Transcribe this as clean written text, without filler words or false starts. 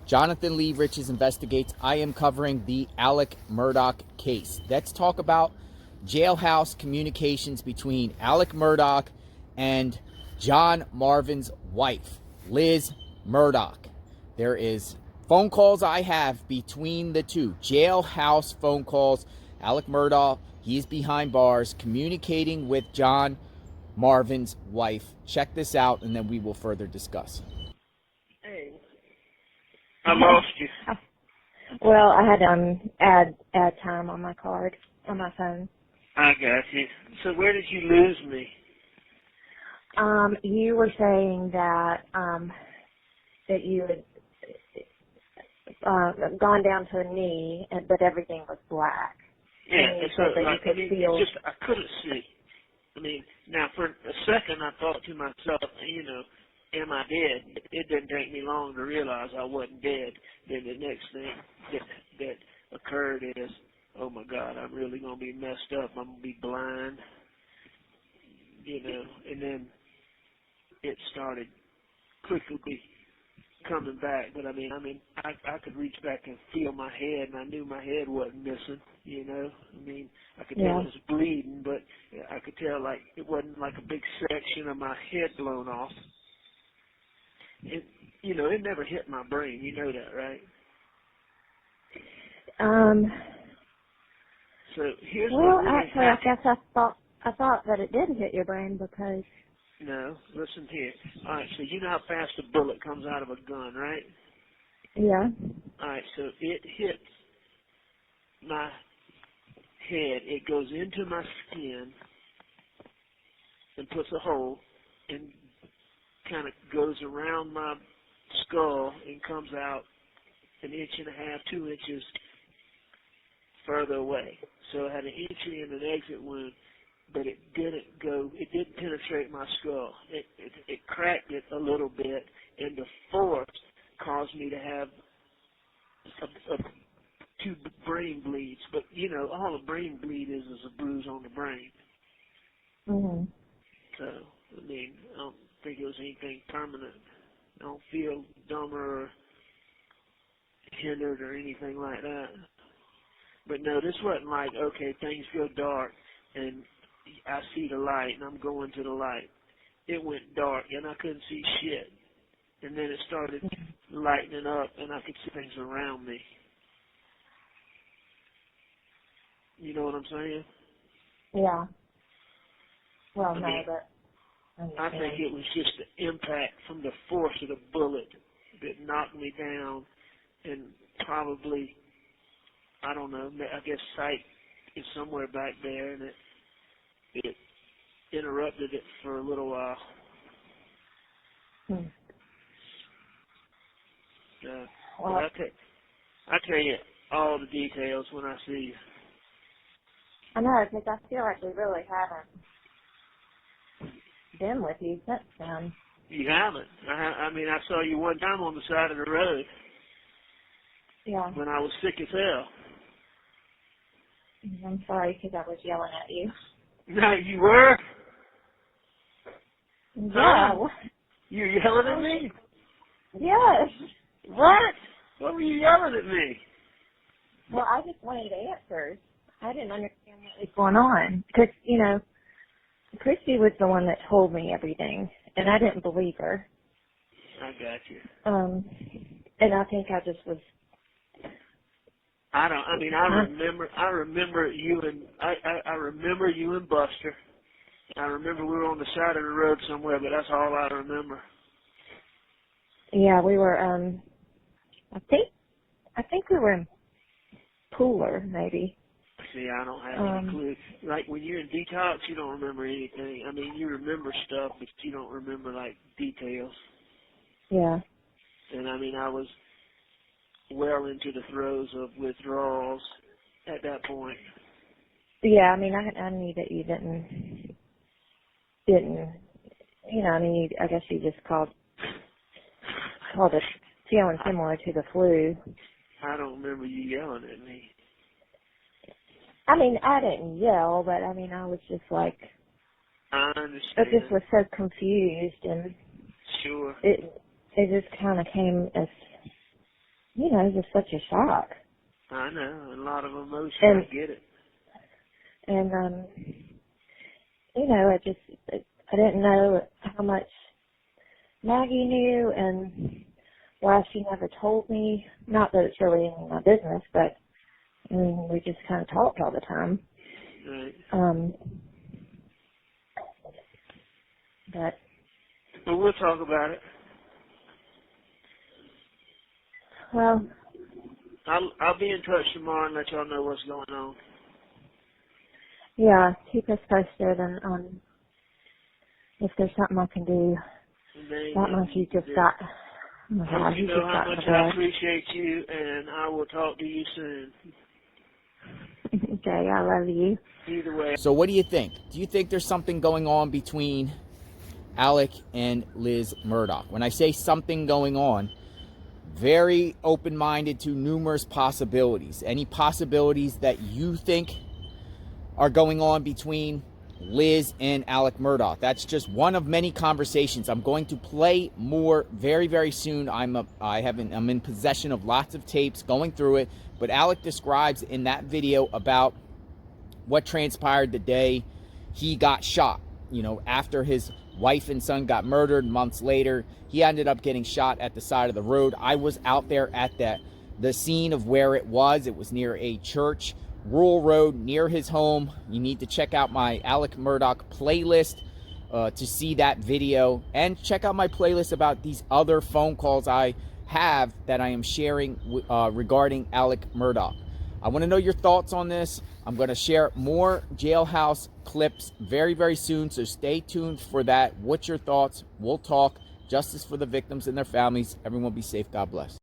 Jonathan Lee Riches Investigates. I am covering the Alec Murdaugh case. Let's talk about jailhouse communications between Alec Murdaugh and John Marvin's wife, Liz Murdaugh. There is phone calls I have between the two. Jailhouse phone calls. Alec Murdaugh, he's behind bars, communicating with John Marvin's wife. Check this out, and then we will further discuss. Hey, I lost you. Well, I had to add time on my card, on my phone. I got you. So where did you lose me? You were saying that that you had gone down to a knee, but everything was black. Yeah, and you so said that like, you could feel. I couldn't see. I mean, now for a second I thought to myself, am I dead? It didn't take me long to realize I wasn't dead. Then the next thing that occurred is, oh my God, I'm really going to be messed up. I'm going to be blind. And then it started quickly coming back. But I could reach back and feel my head, and I knew my head wasn't missing. I could tell it was bleeding, but I could tell like it wasn't like a big section of my head blown off. It never hit my brain. You know that, right? So here's well, what really actually, happened. I guess I thought that it did hit your brain because. No, listen here. All right, so you know how fast a bullet comes out of a gun, right? Yeah. All right, so it hits my head. It goes into my skin and puts a hole and kind of goes around my skull and comes out an inch and a half, 2 inches further away. So I had an entry and an exit wound, but it didn't penetrate my skull. It cracked it a little bit, and the force caused me to have two brain bleeds. But, all a brain bleed is a bruise on the brain. Mm-hmm. So, I don't think it was anything permanent. I don't feel dumber or hindered or anything like that. But no, this wasn't like, okay, things go dark and I see the light and I'm going to the light. It went dark and I couldn't see shit. And then it started lightening up and I could see things around me. You know what I'm saying? Yeah. Well, I think it was just the impact from the force of the bullet that knocked me down, and probably, I don't know, I guess sight is somewhere back there, and it interrupted it for a little while. Well, I'll tell you all the details when I see you. I know, because I feel like we really haven't been with you since then. You haven't. I saw you one time on the side of the road. Yeah. When I was sick as hell. I'm sorry, because I was yelling at you. No, you were? Yeah. Huh? You were yelling at me? Yes. What? What were you yelling at me? Well, I just wanted answers. I didn't understand what was going on. Because, Christy was the one that told me everything, and I didn't believe her. I got you. And I think I just was. I remember you and Buster. I remember we were on the side of the road somewhere, but that's all I remember. Yeah, we were. I think we were in Pooler, maybe. See, I don't have any clue. Like, when you're in detox, you don't remember anything. You remember stuff, but you don't remember, details. Yeah. And, I was well into the throes of withdrawals at that point. Yeah, I knew that you didn't, I guess you just called it feeling similar to the flu. I don't remember you yelling at me. I didn't yell, but I was just like, I understand. I just was so confused, and sure, it just kind of came as know, just such a shock. I know, a lot of emotion. And, I get it. And, you know, I didn't know how much Maggie knew and why she never told me. Not that it's really any of my business, but, I mean, we just kind of talked all the time. Right. But. Well, we'll talk about it. Well. I'll be in touch tomorrow and let y'all know what's going on. Yeah, keep us posted and if there's something I can do. That much you just got. Oh my God, you know how much I appreciate you, and I will talk to you soon. Okay, I love you. Either way. So what do you think? Do you think there's something going on between Alec and Liz Murdaugh? When I say something going on, very open-minded to numerous possibilities. Any possibilities that you think are going on between Liz and Alec Murdaugh? That's just one of many conversations. I'm going to play more very, very soon. I'm in possession of lots of tapes, going through it. But Alec describes in that video about what transpired the day he got shot. You know, after his wife and son got murdered months later, he ended up getting shot at the side of the road. I was out there at the scene of where it was. It was near a church, rural road near his home. You need to check out my Alec Murdaugh playlist to see that video, and check out my playlist about these other phone calls I have that I am sharing regarding Alec Murdaugh. I want to know your thoughts on this. I'm going to share more Jailhouse clips very, very soon, so stay tuned for that. What's your thoughts? We'll talk. Justice for the victims and their families. Everyone be safe. God bless.